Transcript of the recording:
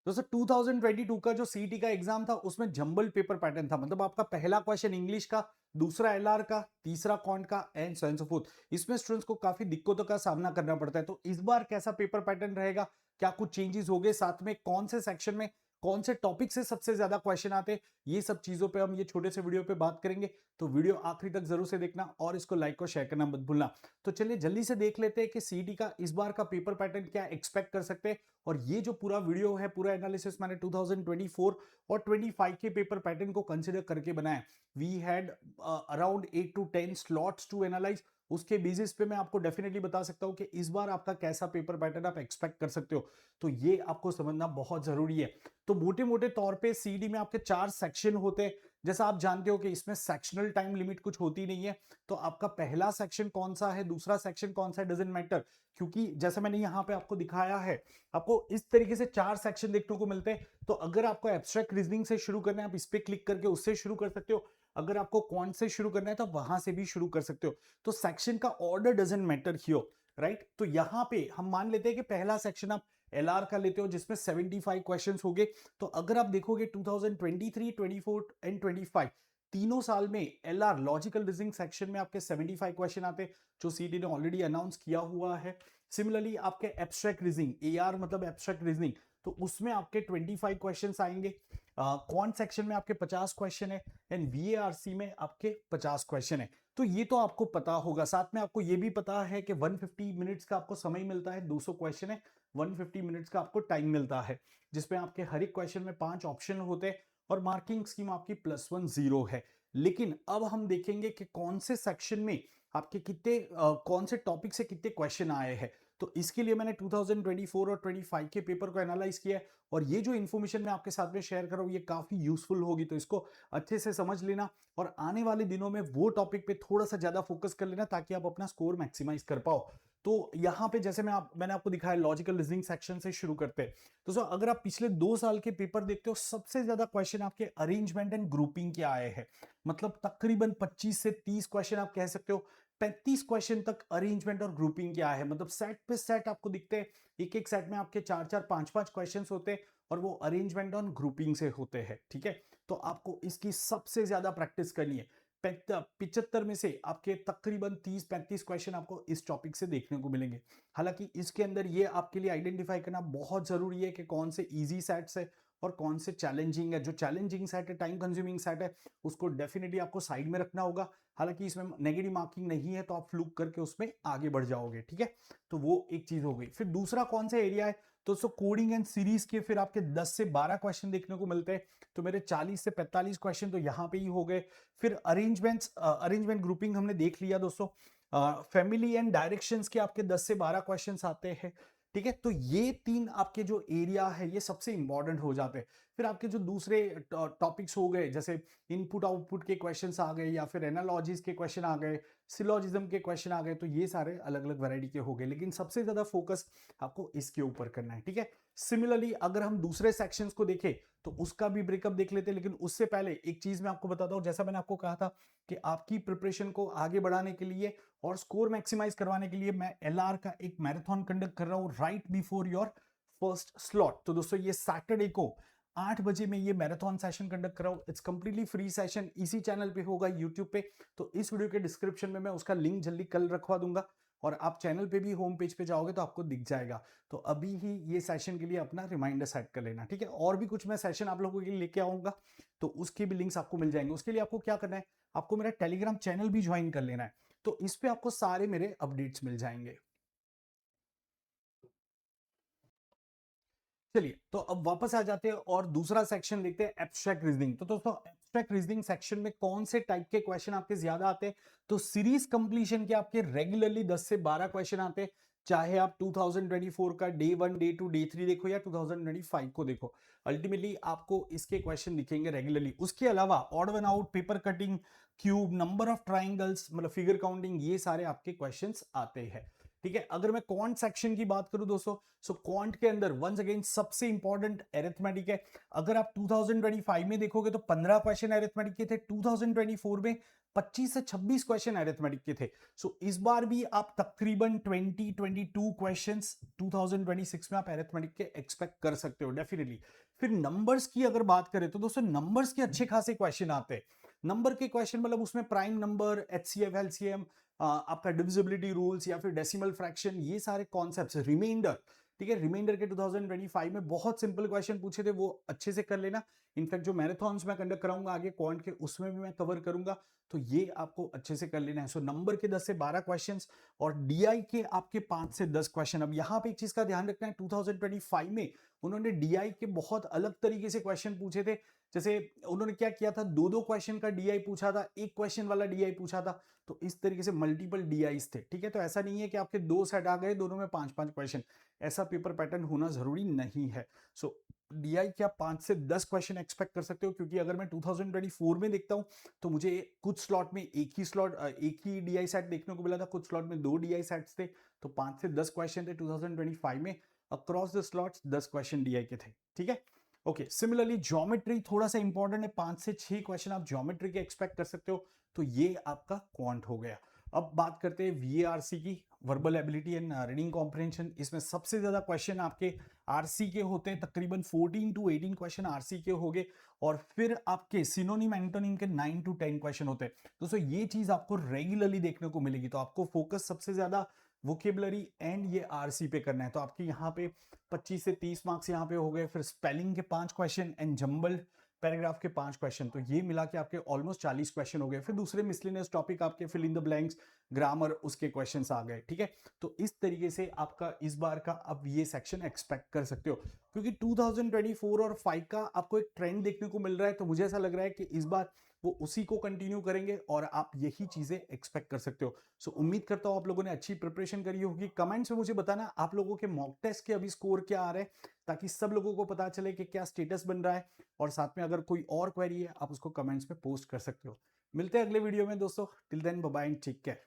दोस्तों 2022 का जो सीईटी का एग्जाम था उसमें जंबल पेपर पैटर्न था, मतलब आपका पहला क्वेश्चन इंग्लिश का, दूसरा एलआर का, तीसरा क्वांट का and so and so fourth. इसमें स्टूडेंट्स को काफी दिक्कतों का सामना करना पड़ता है। तो इस बार कैसा पेपर पैटर्न रहेगा, क्या कुछ चेंजेस हो गए, साथ में कौन से सेक्शन में कौन से टॉपिक से सबसे ज्यादा क्वेश्चन आते हैं, ये सब चीजों पे हम ये छोटे से वीडियो पे बात करेंगे। तो वीडियो आखिरी तक जरूर से देखना और इसको लाइक और शेयर करना मत भूलना। तो चलिए जल्दी से देख लेते हैं कि सीईटी का इस बार का पेपर पैटर्न क्या एक्सपेक्ट कर सकते हैं। और ये जो पूरा वीडियो है, पूरा एनालिसिस मैंने 2024 और 25 के पेपर पैटर्न को कंसीडर करके बनाया। We had around 8 to 10 slots to analyse. उसके बेसिस पे मैं आपको डेफिनेटली बता सकता हूं कि इस बार आपका कैसा पेपर पैटर्न आप एक्सपेक्ट कर सकते हो। तो ये आपको समझना बहुत जरूरी है। तो मोटे मोटे तौर पे सीडी में आपके 4 सेक्शन होते हैं। जैसा आप जानते हो कि इसमें सेक्शनल टाइम लिमिट कुछ होती नहीं है। तो आपका पहला सेक्शन कौन सा है, दूसरा सेक्शन कौन सा है, डजंट मैटर। क्योंकि जैसा मैंने यहाँ पे आपको दिखाया है, आपको इस तरीके से 4 सेक्शन देखने को मिलते हैं। तो अगर आपको एब्स्ट्रैक्ट रीजनिंग से शुरू करना है, आप इस पे क्लिक करके उससे शुरू कर सकते हो। अगर आपको क्वांट से शुरू करना है तो वहां से भी शुरू कर सकते हो। तो सेक्शन का order doesn't matter here, right. तो यहाँ पे हम मान लेते हैं कि पहला सेक्शन आप एलआर का लेते हो जिसमें 75 क्वेश्चंस हो गए। तो अगर आप देखोगे 2023, 24 एंड 25 तीनों साल में एलआर लॉजिकल रीजनिंग सेक्शन में आपके 75 क्वेश्चन आते, जो सीटी ने ऑलरेडी अनाउंस किया हुआ है। सिमिलरली आपके एब्स्ट्रैक्ट रीजनिंग, एआर मतलब एब्स्ट्रैक्ट रीजनिंग, तो उसमें आपके 25 क्वेश्चंस आएंगे। क्वांट सेक्शन में आपके 50 क्वेश्चन है एंड वीएआरसी में आपके 50 क्वेश्चन है। तो ये तो आपको पता होगा। साथ में आपको ये भी पता है कि 150 मिनट्स का आपको समय मिलता है, 200 क्वेश्चन है, 150 मिनट्स का आपको टाइम मिलता है, जिसमें आपके हर एक क्वेश्चन में 5 ऑप्शन होते हैं और मार्किंग स्कीम आपकी +1 0 है। लेकिन अब हम देखेंगे कि कौन से सेक्शन में आपके कितने कौन से टॉपिक से कितने क्वेश्चन आए हैं। तो इसके लिए मैंने 2024 और 25 के पेपर को एनालाइज किया है और ये जो इन्फॉर्मेशन मैं आपके साथ में शेयर कर रहा हूँ ये काफी यूजफुल होगी। तो इसको अच्छे से समझ लेना और आने वाले दिनों में वो टॉपिक पे थोड़ा सा ज्यादा फोकस कर लेना ताकि आप अपना स्कोर मैक्सिमाइज कर पाओ। तो यहाँ पे जैसे मैंने आपको दिखाया लॉजिकल रीजनिंग सेक्शन से शुरू करते हैं। तो सर अगर आप पिछले 2 साल के पेपर देखते हो, सबसे ज्यादा क्वेश्चन आपके अरेंजमेंट एंड ग्रुपिंग के आए हैं। मतलब तकरीबन 25 से 30 क्वेश्चन आप कह सकते हो, 35 क्वेश्चन तक अरेंजमेंट और ग्रुपिंग क्या है। मतलब सेट पे सेट आपको दिखते हैं, एक एक सेट में आपके 4 4 5 5 क्वेश्चंस होते हैं और वो अरेंजमेंट और ग्रुपिंग से होते हैं, ठीक है। तो आपको इसकी सबसे ज्यादा प्रैक्टिस करनी है। 75 में से आपके तकरीबन 30 35 क्वेश्चन आपको इस टॉपिक से देखने को मिलेंगे। हालांकि इसके अंदर ये आपके लिए आइडेंटिफाई करना बहुत जरूरी है कि कौन से इजी सेट्स है और कौन से चैलेंजिंग है। जो चैलेंजिंग सेट है, टाइम कंज्यूमिंग सेट है, उसको डेफिनेटली आपको साइड में रखना होगा। हालांकि इसमें नेगेटिव मार्किंग नहीं है तो आप फ्लूक करके उसमें आगे बढ़ जाओगे, ठीक है। तो वो एक चीज हो गई। फिर दूसरा कौन सा एरिया है, तो कोडिंग एंड सीरीज के फिर आपके 10 से 12 क्वेश्चन देखने को मिलते हैं। तो मेरे 40 से 45 क्वेश्चन तो यहाँ पे ही हो गए। फिर अरेंजमेंट ग्रुपिंग हमने देख लिया दोस्तों। फैमिली एंड डायरेक्शंस के आपके 10 से 12 क्वेश्चंस आते हैं, ठीक है। तो ये 3 आपके जो एरिया है ये सबसे इंपॉर्टेंट हो जाते हैं। फिर आपके जो दूसरे टॉपिक्स हो गए, जैसे इनपुट आउटपुट के क्वेश्चंस आ गए या फिर एनालॉजीज के क्वेश्चन आ गए, सिलोजिज्म के क्वेश्चन आ गए, तो ये सारे अलग अलग वैरायटी के हो गए। लेकिन सबसे ज्यादा फोकस आपको इसके ऊपर करना है, ठीक है। सिमिलरली अगर हम दूसरे सेक्शंस को देखें तो उसका भी ब्रेकअप देख लेते हैं। लेकिन उससे पहले एक चीज मैं आपको बताता हूं, जैसा मैंने आपको कहा था कि आपकी प्रिपरेशन को आगे बढ़ाने के लिए और स्कोर मैक्सिमाइज करवाने के लिए मैं एलआर का एक मैराथन कंडक्ट कर रहा हूं right before your first slot. तो दोस्तों ये सैटरडे को 8 बजे में ये मैराथन सेशन कंडक्ट कर रहा हूं। इट्स कंप्लीटली फ्री सेशन, इसी चैनल पे होगा यूट्यूब पे। तो इस वीडियो के डिस्क्रिप्शन में मैं उसका लिंक जल्दी कल रखवा दूंगा और आप चैनल पे भी होम पेज पे जाओगे तो आपको दिख जाएगा। तो अभी ही ये सेशन के लिए अपना रिमाइंडर सेट कर लेना, ठीक है। और भी कुछ मैं सेशन आप लोगों के लिए लेके आऊंगा तो उसके भी लिंक्स आपको मिल जाएंगे। उसके लिए आपको क्या करना है, आपको मेरा टेलीग्राम चैनल भी ज्वाइन कर लेना है। तो इस पे आपको सारे मेरे अपडेट्स मिल जाएंगे। चलिए तो अब वापस आ जाते हैं और दूसरा सेक्शन देखते हैं, एब्स्ट्रैक्ट रीजनिंग। तो दोस्तों एब्स्ट्रैक्ट रीजनिंग सेक्शन में कौन से टाइप के क्वेश्चन आपके ज्यादा आते हैं, तो सीरीज कंप्लीशन के आपके रेगुलरली 10 से 12 क्वेश्चन आते हैं। चाहे आप 2024 का डे 1 डे 2 डे 3 देखो या 2025 को देखो, अल्टीमेटली आपको इसके क्वेश्चन दिखेंगे रेगुलरली। उसके अलावा odd one out, paper cutting, cube, number of triangles, मतलब फिगर काउंटिंग, ये सारे आपके क्वेश्चंस आते हैं, ठीक है। अगर मैं क्वांट सेक्शन की बात करूं दोस्तों, सो क्वांट के अंदर वंस अगेन सबसे इंपॉर्टेंट अरिथमेटिक है। अगर आप 2025 में देखोगे तो 15 क्वेश्चन अरिथमेटिक के थे, 2024 में 25 से 26 क्वेश्चन अरिथमेटिक के थे। सो इस बार भी आप तकरीबन 22 क्वेश्चंस 2026 में आप अरिथमेटिक के एक्सपेक्ट कर सकते हो डेफिनेटली। फिर नंबर्स की अगर बात करें तो दोस्तों नंबर्स के अच्छे खासे क्वेश्चन आते हैं। नंबर के क्वेश्चन मतलब उसमें प्राइम नंबर, एचसीएफ, एलसीएम, आपका डिविजिबिलिटी रूल्स या फिर डेसिमल फ्रैक्शन, ये सारे कॉन्सेप्ट्स, रिमाइंडर, ठीक है। रिमाइंडर के 2025 में बहुत सिंपल क्वेश्चन पूछे थे, वो अच्छे से कर लेना। इनफैक्ट जो मैराथन्स मैं कंडक्ट कराऊंगा आगे क्वांट के, उसमें भी मैं कवर करूंगा, तो ये आपको अच्छे से कर लेना है। सो नंबर के 10 से 12 क्वेश्चंस और डीआई के आपके 5 से 10 क्वेश्चन। अब यहाँ पे एक चीज का ध्यान रखना है, 2025 में उन्होंने डीआई के बहुत अलग तरीके से क्वेश्चन पूछे थे। जैसे उन्होंने क्या किया था, दो दो क्वेश्चन का डीआई पूछा था, एक क्वेश्चन वाला डीआई पूछा था, तो इस तरीके से मल्टीपल डीआईस थे, ठीक है। तो ऐसा नहीं है कि आपके दो सेट आ गए, दोनों में 5-5 क्वेश्चन, ऐसा पेपर पैटर्न होना जरूरी नहीं है। सो डीआई के आप 5 से 10 क्वेश्चन एक्सपेक्ट कर सकते हो, क्योंकि अगर मैं 2024 में देखता हूं तो मुझे कुछ स्लॉट में एक ही डीआई सेट देखने को मिला था, कुछ स्लॉट में 2 डीआई सेट्स थे, तो 5 से 10 क्वेश्चन थे 2025 में। Across the slots 10 question DI के थे, ठीक है। ओके, सिमिलरली ज्योमेट्री थोड़ा सा इंपॉर्टेंट है, 5 से 6 क्वेश्चन आप ज्योमेट्री के एक्सपेक्ट कर सकते हो, तो ये आपका क्वांट हो गया। अब बात करते हैं वीएआरसी की, verbal ability and reading comprehension. इसमें सबसे ज्यादा क्वेश्चन आपके आरसी के होते हैं, तकरीबन 14 to 18 क्वेश्चन आरसी के हो गए, और फिर आपके सिनोनिम एंटोनिम के 9 to 10 क्वेश्चन होते हैं। दोस्तों ये चीज आपको रेगुलरली देखने को मिलेगी, तो आपको फोकस सबसे ज्यादा वोकेबलरी एंड ये आरसी पे करना है। तो आपके यहाँ पे 25 से 30 मार्क्स यहाँ पे हो गए, फिर स्पेलिंग के 5 क्वेश्चन एंड जंबल पैराग्राफ के 5 क्वेश्चन, तो ये मिला के आपके ऑलमोस्ट 40 क्वेश्चन हो गए। फिर दूसरे मिसलेनियस टॉपिक आपके fill in the blanks, grammar, उसके क्वेश्चंस आ गए, ठीक है। तो इस तरीके से आपका इस बार का अब ये सेक्शन एक्सपेक्ट कर सकते हो, क्योंकि 2024 और 5 का आपको एक ट्रेंड देखने को मिल रहा है, तो मुझे ऐसा लग रहा है कि इस बार वो उसी को कंटिन्यू करेंगे और आप यही चीजें एक्सपेक्ट कर सकते हो। सो उम्मीद करता हूं आप लोगों ने अच्छी प्रिपरेशन करी होगी। कमेंट्स में मुझे बताना आप लोगों के मॉक टेस्ट के अभी स्कोर क्या आ रहे हैं, ताकि सब लोगों को पता चले कि क्या स्टेटस बन रहा है, और साथ में अगर कोई और क्वेरी है आप उसको कमेंट्स में पोस्ट कर सकते हो। मिलते हैं अगले वीडियो में दोस्तों, till then bye bye and take care.